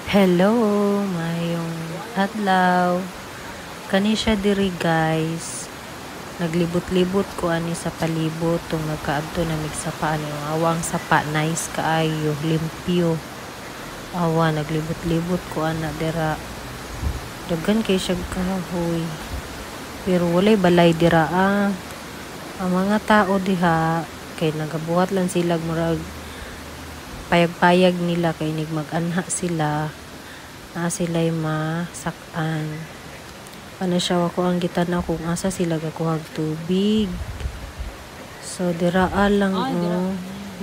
Hello, mayong adlaw. Kani siya diri guys. Naglibot-libot ko ani sa palibot tong nagkaadto na migsapa ani awang sapa nice kaayo, limpyo. Awa naglibot-libot ko ana dira. Daghan kay siya kahoy. Pero walay balay dira Ang mga tao diha kay nagabuhat lang sila murag payag-payag nila kay nig mag-anha sila na sila'y masakan. Siya ako ang gitanaw kung asa sila gakuhag tubig. So diraa lang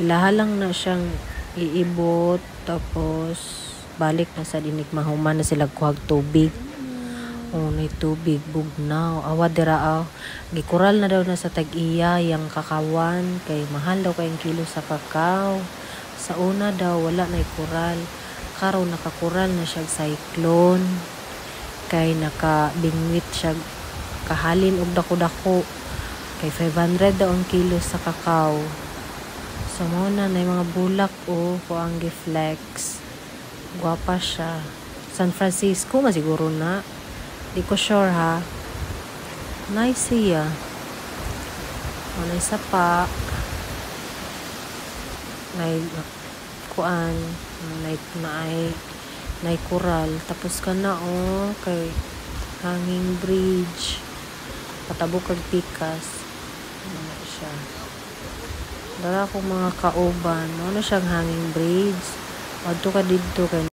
ilaha lang na siyang iibot tapos balik na sa dinig mahuman na sila kuhag tubig. Nay tubig bugnaw. Awa diraa gikural na daw na sa tag-iya yang kakawan kay mahal daw kay ang kilo sa kakao. Sa una daw wala na kural. Karon nakakural na siya cyclone. Kay nakabingwit siya kahalin og dako-dako. Kay 500 daw ang kilo sa kakao. So mo na mga bulak ko ang giflex. Guwapa siya. San Francisco masiguro na. Di ko sure ha. Nice siya. May sapa. May kuan. May kural. Tapos ka na kay hanging bridge. Patabo kag pikas. Ano siya. Dara ko mga kauban. Ano siyang hanging bridge. Adto ka dito kay